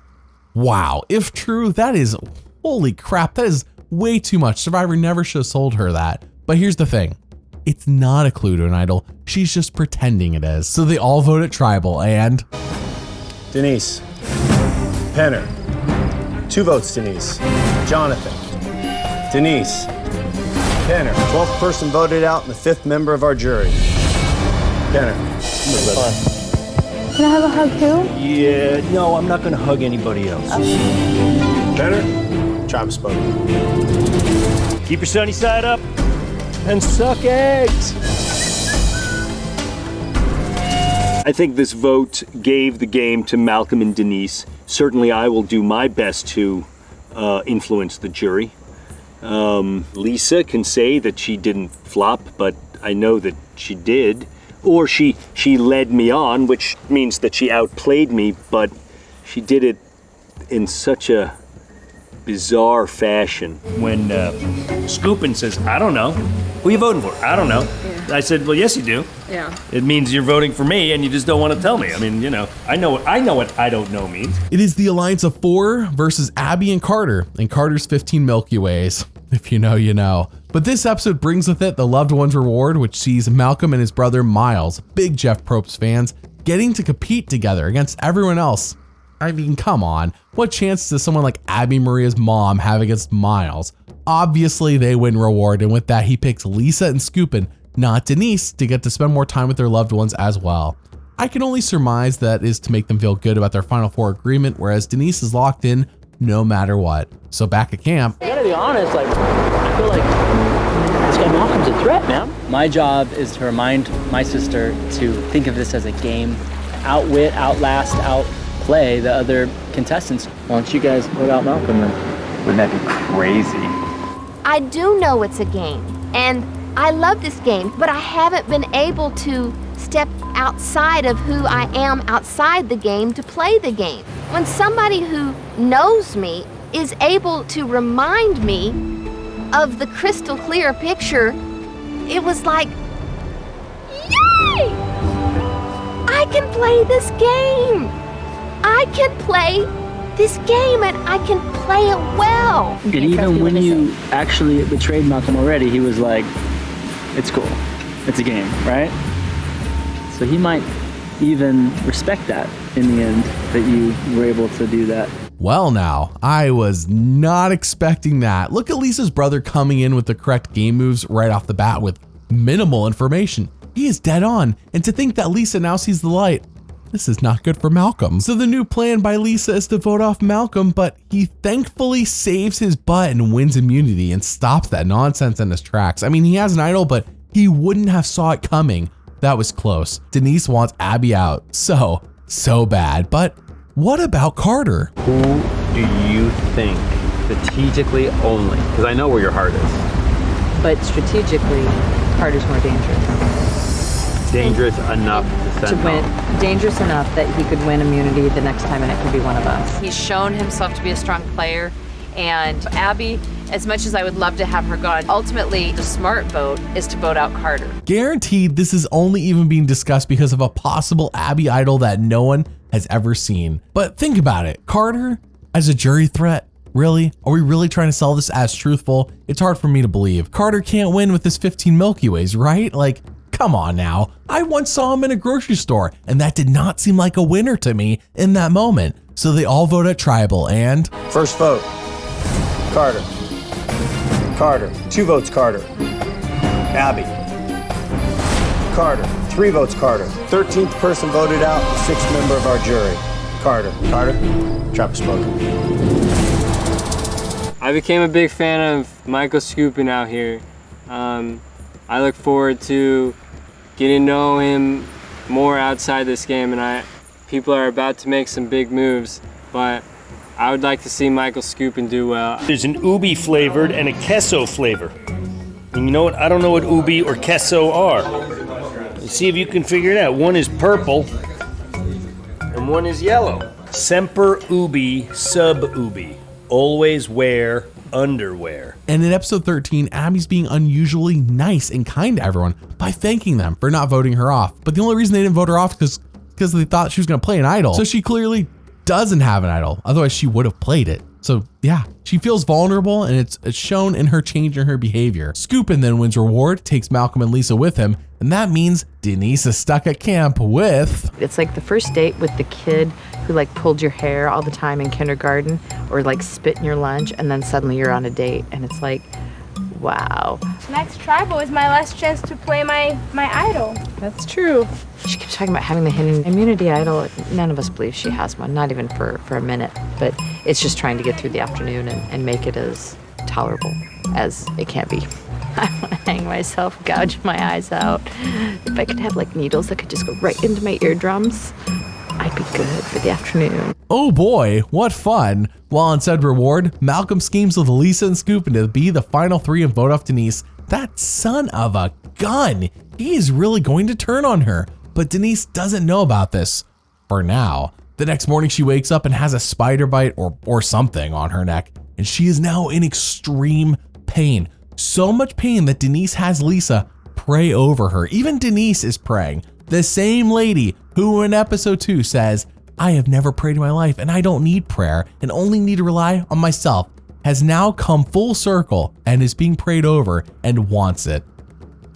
Wow, if true, that is, holy crap, that is way too much. Survivor never should have sold her that. But here's the thing, it's not a clue to an idol, she's just pretending it is. So they all vote at Tribal and... Denise. Penner. 2 votes, Denise. Jonathan. Denise. Penner. 12th person voted out and the 5th member of our jury. Penner. Can I have a hug too? Yeah, no, I'm not gonna hug anybody else. Penner. Tribe spoken. Keep your sunny side up and suck eggs. I think this vote gave the game to Malcolm and Denise. Certainly I will do my best to influence the jury. Lisa can say that she didn't flop, but I know that she did. Or she led me on, which means that she outplayed me, but she did it in such a bizarre fashion. When Scoopin says, I don't know, who are you voting for? I don't know. Yeah. I said, well, yes, you do. Yeah. It means you're voting for me and you just don't want to tell me. I mean, you know, I know what I don't know means. It is the alliance of 4 versus Abby and Carter, and Carter's 15 Milky Ways. If you know, you know. But this episode brings with it the Loved Ones Reward, which sees Malcolm and his brother Miles, big Jeff Probst fans, getting to compete together against everyone else. I mean, come on. What chance does someone like Abby Maria's mom have against Miles? Obviously, they win reward, and with that, he picks Lisa and Scoopin, not Denise, to get to spend more time with their loved ones as well. I can only surmise that is to make them feel good about their Final Four agreement, whereas Denise is locked in no matter what. So back at camp, I gotta be honest, like, I feel like this guy Malcolm's a threat, man. My job is to remind my sister to think of this as a game, outwit, outlast, outplay the other contestants. Why don't you guys vote out Malcolm then? Wouldn't that be crazy? I do know it's a game, and I love this game, but I haven't been able to step outside of who I am outside the game to play the game. When somebody who knows me is able to remind me of the crystal clear picture, it was like, yay! I can play this game. I can play this game and I can play it well. And even when you actually betrayed Malcolm already, he was like, it's cool. It's a game, right? So he might even respect that in the end, that you were able to do that. well now, I was not expecting that. Look at Lisa's brother coming in with the correct game moves right off the bat with minimal information. He is dead on, and to think that Lisa now sees the light, this is not good for Malcolm. So the new plan by Lisa is to vote off Malcolm, but he thankfully saves his butt and wins immunity and stops that nonsense in his tracks. I mean, he has an idol, but he wouldn't have saw it coming. That was close. Denise wants Abby out so bad. But what about Carter? Who do you think, strategically only, because I know where your heart is, But strategically, Carter's more dangerous. dangerous enough to send home? Dangerous enough that he could win immunity the next time and it could be one of us. He's shown himself to be a strong player, and Abby, as much as I would love to have her gone, ultimately the smart vote is to vote out Carter. Guaranteed this is only even being discussed because of a possible Abby idol that no one has ever seen. But think about it, Carter as a jury threat? Really? Are we really trying to sell this as truthful? It's hard for me to believe. Carter can't win with his 15 Milky Ways, right? Like, come on now. I once saw him in a grocery store, and that did not seem like a winner to me in that moment. So they all vote at Tribal, and... First vote, Carter. Carter. 2 votes, Carter. Abby. Carter. 3 votes, Carter. 13th person voted out, the 6th member of our jury. Carter. Carter. Trap spoken. I became a big fan of Michael Scoopin out here. I look forward to getting to know him more outside this game, and people are about to make some big moves, but I would like to see Michael Scoopin do well. There's an ubi flavored and a queso flavor. And you know what? I don't know what ubi or queso are. Let's see if you can figure it out. One is purple and one is yellow. Semper ubi sub ubi. Always wear underwear. And in episode 13, Abby's being unusually nice and kind to everyone by thanking them for not voting her off. But the only reason they didn't vote her off is because they thought she was going to play an idol. So she clearly doesn't have an idol. Otherwise, she would have played it. So yeah, she feels vulnerable, and it's shown in her change in her behavior. Scoopin then wins reward, takes Malcolm and Lisa with him, and that means Denise is stuck at camp with... It's like the first date with the kid who like pulled your hair all the time in kindergarten or like spit in your lunch, and then suddenly you're on a date and it's like, wow. Next tribal is my last chance to play my idol. That's true. She keeps talking about having the hidden immunity idol. None of us believe she has one, not even for a minute. But it's just trying to get through the afternoon and make it as tolerable as it can be. I want to hang myself, gouge my eyes out. If I could have like needles that could just go right into my eardrums, I'd be good for the afternoon. Oh boy, what fun. While on said reward, Malcolm schemes with Lisa and Scoopin to be the final three and vote off Denise. That son of a gun. He is really going to turn on her. But Denise doesn't know about this for now. The next morning she wakes up and has a spider bite or something on her neck, and she is now in extreme pain. So much pain that Denise has Lisa pray over her. Even Denise is praying. The same lady who in episode 2 says, I have never prayed in my life and I don't need prayer and only need to rely on myself, has now come full circle and is being prayed over and wants it.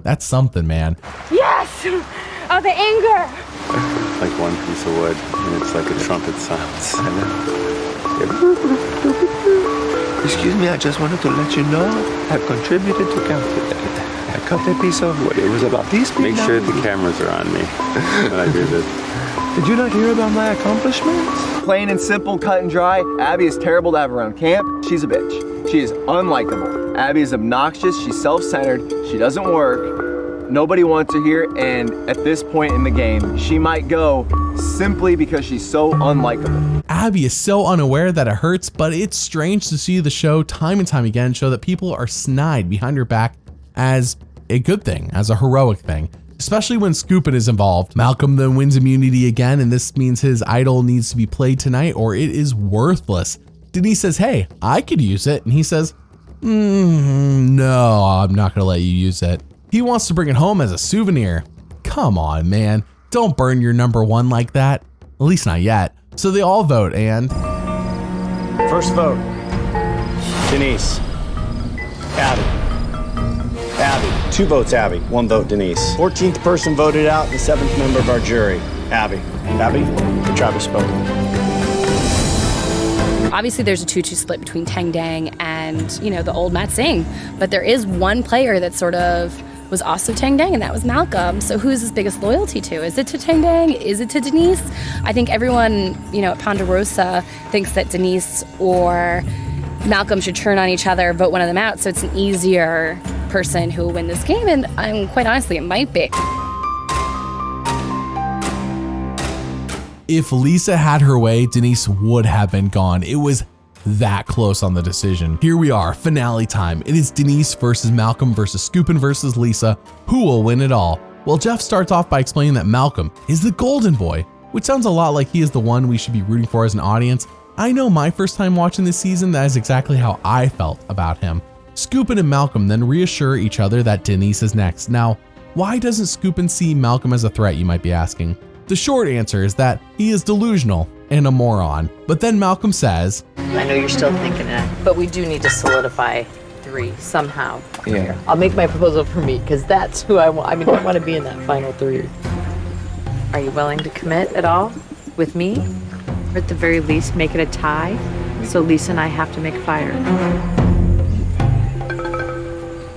That's something, man. Yes! Oh, the anger! Like one piece of wood, and it's like a trumpet sounds. Excuse me, I just wanted to let you know I've contributed to count it. I cut a piece of wood. It was about this big. Make sure the cameras are on me when I do this. Did you not hear about my accomplishments? Plain and simple, cut and dry. Abby is terrible to have around camp. She's a bitch. She is unlikable. Abby is obnoxious. She's self-centered. She doesn't work. Nobody wants her here, and at this point in the game, she might go simply because she's so unlikable. Abby is so unaware that it hurts, but it's strange to see the show time and time again show that people are snide behind her back as a good thing, as a heroic thing, especially when Scoopin is involved. Malcolm then wins immunity again, and this means his idol needs to be played tonight or it is worthless. Denise says, hey, I could use it, and he says, no, I'm not gonna let you use it. He wants to bring it home as a souvenir. Come on, man. Don't burn your number one like that. At least not yet. So they all vote and... First vote, Denise. Abby. Abby. 2 votes Abby, 1 vote Denise. 14th person voted out, the 7th member of our jury, Abby. Abby, the tribe has spoken. Obviously, there's a 2-2 split between Tang Dang and, the old Matt Singh. But there is one player that sort of was also Tang Dang, and that was Malcolm. So who's his biggest loyalty to? Is it to Tang Dang? Is it to Denise? I think everyone, at Ponderosa thinks that Denise or Malcolm should turn on each other, vote one of them out, so it's an easier person who will win this game, and quite honestly, it might be. If Lisa had her way, Denise would have been gone. It was that close on the decision. Here we are, finale time. It is Denise versus Malcolm versus Scoopin versus Lisa. Who will win it all? Well, Jeff starts off by explaining that Malcolm is the golden boy, which sounds a lot like he is the one we should be rooting for as an audience. I know my first time watching this season, that is exactly how I felt about him. Scoopin and Malcolm then reassure each other that Denise is next. Now, why doesn't Scoopin see Malcolm as a threat, you might be asking? The short answer is that he is delusional and a moron. But then Malcolm says, I know you're still thinking that, but we do need to solidify 3 somehow. Yeah. I'll make my proposal for me, because that's who I want. I want to be in that final 3. Are you willing to commit at all with me? Or at the very least, make it a tie, so Lisa and I have to make fire?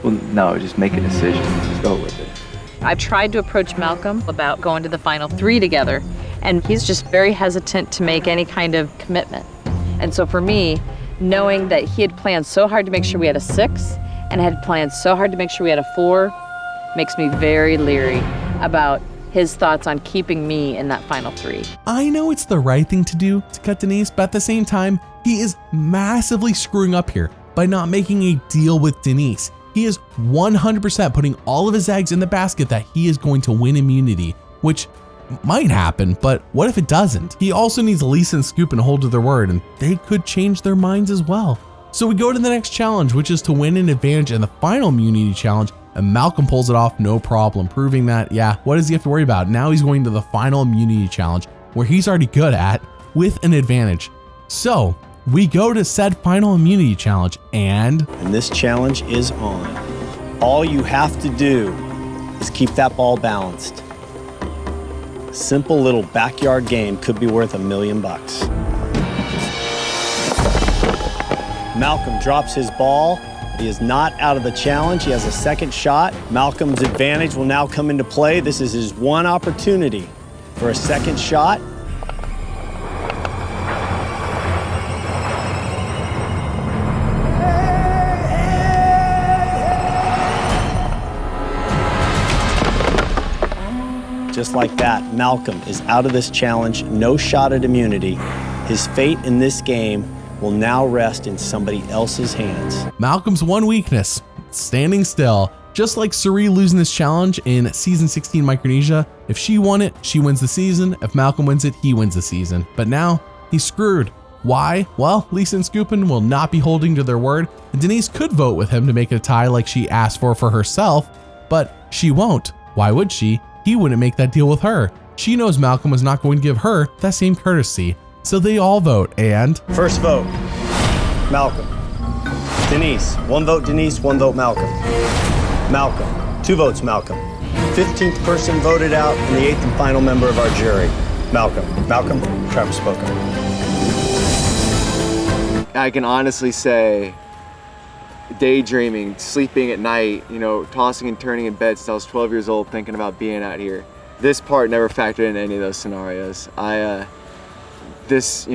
Well, no, just make a decision. Just go with it. I've tried to approach Malcolm about going to the final 3 together, and he's just very hesitant to make any kind of commitment. And so for me, knowing that he had planned so hard to make sure we had a 6 and had planned so hard to make sure we had a 4 makes me very leery about his thoughts on keeping me in that final 3. I know it's the right thing to do to cut Denise, but at the same time, he is massively screwing up here by not making a deal with Denise. He is 100% putting all of his eggs in the basket that he is going to win immunity, which might happen, but what if it doesn't? He also needs Lisa and Scoop and hold to their word, and they could change their minds as well. So we go to the next challenge, which is to win an advantage in the final immunity challenge, and Malcolm pulls it off no problem, proving that, yeah, what does he have to worry about? Now he's going to the final immunity challenge, where he's already good at, with an advantage. So we go to said final immunity challenge, and this challenge is on. All you have to do is keep that ball balanced. Simple little backyard game could be worth $1 million. Malcolm drops his ball. He is not out of the challenge. He has a second shot. Malcolm's advantage will now come into play. This is his one opportunity for a second shot. Just like that, Malcolm is out of this challenge, no shot at immunity. His fate in this game will now rest in somebody else's hands. Malcolm's one weakness, standing still. Just like Suri losing this challenge in season 16 Micronesia, if she won it, she wins the season. If Malcolm wins it, he wins the season. But now, he's screwed. Why? Well, Lisa and Scoopin will not be holding to their word, and Denise could vote with him to make it a tie like she asked for herself, but she won't. Why would she? He wouldn't make that deal with her. She knows Malcolm was not going to give her that same courtesy. So they all vote, and first vote, Malcolm. Denise, one vote Denise, one vote Malcolm. Malcolm, 2 votes Malcolm. 15th person voted out and the 8th and final member of our jury, Malcolm. Malcolm, Travis spoken. I can honestly say, daydreaming, sleeping at night, tossing and turning in bed since I was 12 years old, thinking about being out here. This part never factored into any of those scenarios. I just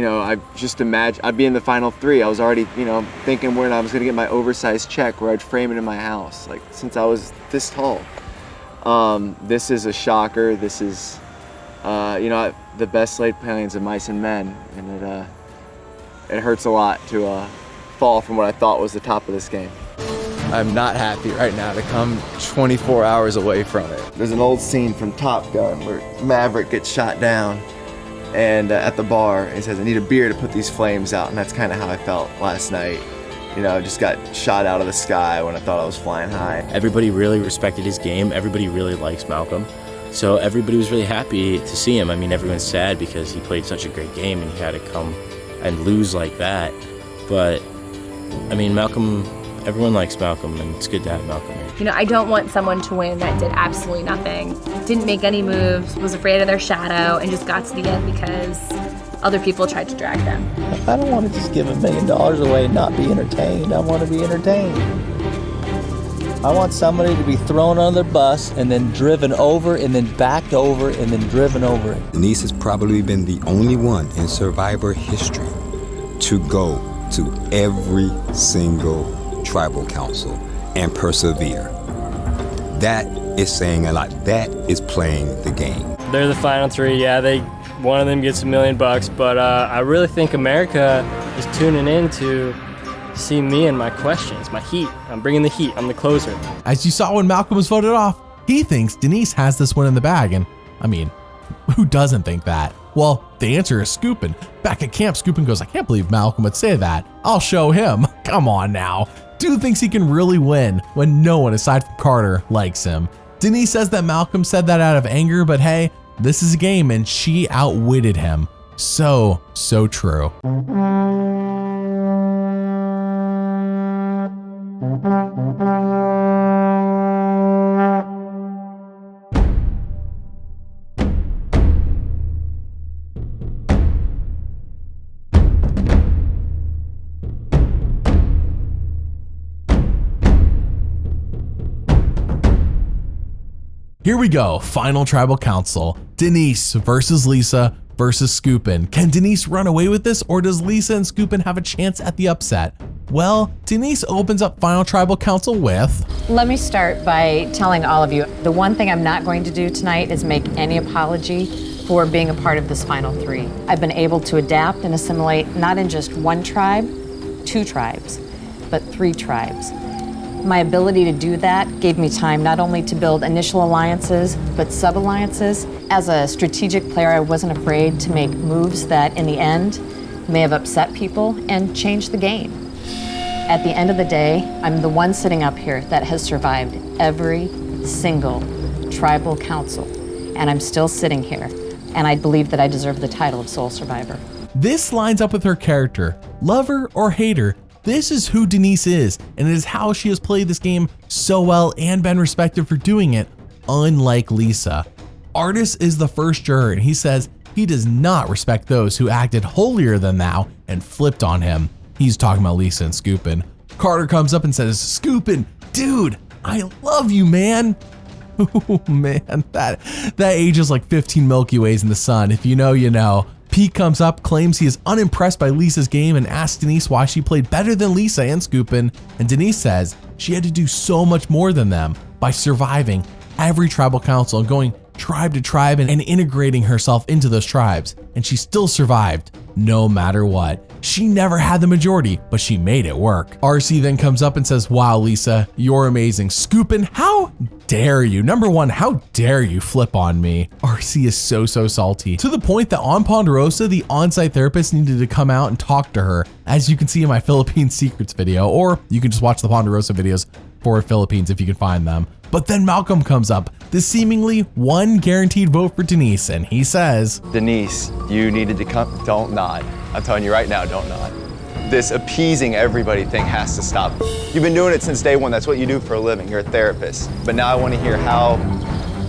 imagined I'd be in the final 3. I was already, thinking when I was gonna get my oversized check where I'd frame it in my house, like since I was this tall. This is a shocker. This is, the best laid plans of mice and men, and it hurts a lot to fall from what I thought was the top of this game. I'm not happy right now to come 24 hours away from it. There's an old scene from Top Gun where Maverick gets shot down and at the bar, and he says, I need a beer to put these flames out, and that's kind of how I felt last night. I just got shot out of the sky when I thought I was flying high. Everybody really respected his game. Everybody really likes Malcolm. So everybody was really happy to see him. I mean, everyone's sad because he played such a great game and he had to come and lose like that. But I mean, Malcolm, everyone likes Malcolm, and it's good to have Malcolm here. I don't want someone to win that did absolutely nothing, didn't make any moves, was afraid of their shadow, and just got to the end because other people tried to drag them. I don't want to just give $1 million away and not be entertained. I want to be entertained. I want somebody to be thrown on their bus and then driven over and then backed over and then driven over. Denise has probably been the only one in Survivor history to go to every single tribal council and persevere. That is saying a lot. That is playing the game. They're the final 3. Yeah, one of them gets $1 million, but I really think America is tuning in to see me and my questions, my heat. I'm bringing the heat. I'm the closer. As you saw when Malcolm was voted off, he thinks Denise has this one in the bag, and I mean, who doesn't think that? Well, the answer is Scoopin. Back at camp, Scoopin goes, I can't believe Malcolm would say that. I'll show him. Come on now. Dude thinks he can really win when no one aside from Carter likes him. Denise says that Malcolm said that out of anger, but hey, this is a game and she outwitted him. So true. Here we go, final tribal council. Denise versus Lisa versus Scoopin. Can Denise run away with this, or does Lisa and Scoopin have a chance at the upset? Well, Denise opens up final tribal council with... Let me start by telling all of you, the one thing I'm not going to do tonight is make any apology for being a part of this final 3. I've been able to adapt and assimilate not in just one tribe, 2 tribes, but 3 tribes. My ability to do that gave me time not only to build initial alliances, but sub-alliances. As a strategic player, I wasn't afraid to make moves that in the end may have upset people and changed the game. At the end of the day, I'm the one sitting up here that has survived every single tribal council, and I'm still sitting here, and I believe that I deserve the title of sole survivor. This lines up with her character. Love her or hate her, this is who Denise is, and it is how she has played this game so well and been respected for doing it, unlike Lisa. Artis is the first juror, and he says he does not respect those who acted holier than thou and flipped on him. He's talking about Lisa and Scoopin. Carter comes up and says, Scoopin, dude, I love you, man. Oh man, that age is like 15 Milky Ways in the sun. If you know, you know. Pete comes up, claims he is unimpressed by Lisa's game, and asks Denise why she played better than Lisa and Scoopin, and Denise says she had to do so much more than them by surviving every tribal council and going tribe to tribe and integrating herself into those tribes, and she still survived no matter what. She never had the majority, but she made it work. RC then comes up and says, wow, Lisa, you're amazing. Scoopin, how dare you? Number one, how dare you flip on me? RC is so salty, to the point that on Ponderosa, the on-site therapist needed to come out and talk to her, as you can see in my Philippine Secrets video, or you can just watch the Ponderosa videos for Philippines if you can find them. But then Malcolm comes up, the seemingly one guaranteed vote for Denise, and he says, Denise, you needed to come. Don't nod. I'm telling you right now, don't nod. This appeasing everybody thing has to stop. You've been doing it since day one. That's what you do for a living. You're a therapist. But now I want to hear how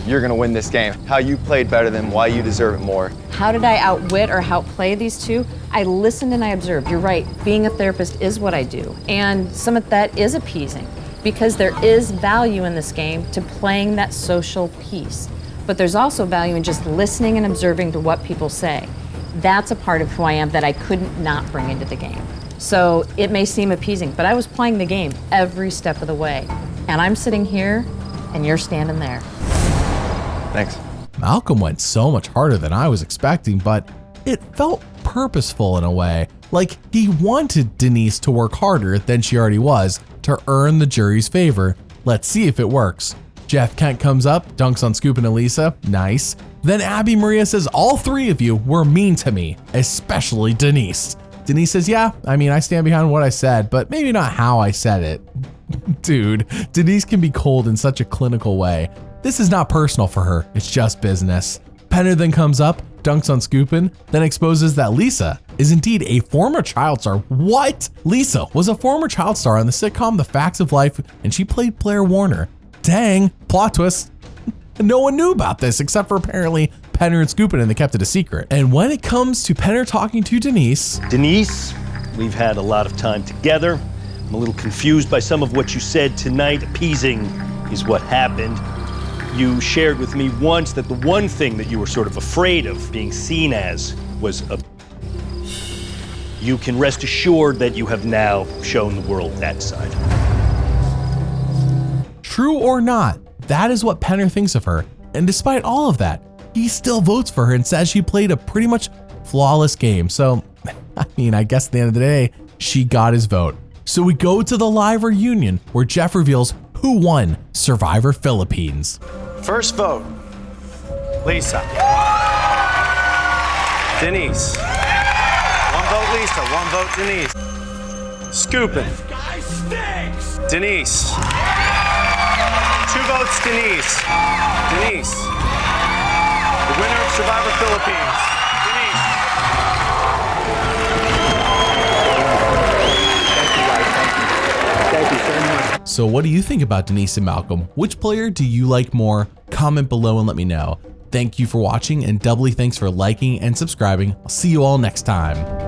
you're going to win this game, how you played better than why you deserve it more. How did I outwit or outplay these two? I listened and I observed. You're right, being a therapist is what I do. And some of that is appeasing, because there is value in this game to playing that social piece. But there's also value in just listening and observing to what people say. That's a part of who I am that I couldn't not bring into the game. So it may seem appeasing, but I was playing the game every step of the way. And I'm sitting here and you're standing there. Thanks. Malcolm went so much harder than I was expecting, but it felt purposeful in a way. Like he wanted Denise to work harder than she already was to earn the jury's favor. Let's see if it works. Jeff Kent comes up, dunks on Scoopin and Lisa, nice. Then Abby Maria says all three of you were mean to me, especially Denise. Denise says, yeah, I mean, I stand behind what I said, but maybe not how I said it. Dude, Denise can be cold in such a clinical way. This is not personal for her, it's just business. Penner then comes up, dunks on Scoopin, then exposes that Lisa is indeed a former child star. What? Lisa was a former child star on the sitcom The Facts of Life, and she played Blair Warner. Dang, plot twist. No one knew about this except for apparently Penner and Scoopin, and they kept it a secret. And when it comes to Penner talking to Denise, we've had a lot of time together. I'm a little confused by some of what you said tonight. Appeasing is what happened. You shared with me once that the one thing that you were sort of afraid of being seen as was a... You can rest assured that you have now shown the world that side. True or not, that is what Penner thinks of her. And despite all of that, he still votes for her and says she played a pretty much flawless game. So, I mean, I guess at the end of the day, she got his vote. So we go to the live reunion where Jeff reveals who won Survivor Philippines. First vote, Lisa. Denise. One vote Lisa, one vote Denise. Scoopin. Denise. 2 votes Denise. Denise. The winner of Survivor Philippines. Denise. Thank you so much. So what do you think about Denise and Malcolm? Which player do you like more? Comment below and let me know. Thank you for watching, and doubly thanks for liking and subscribing. I'll see you all next time.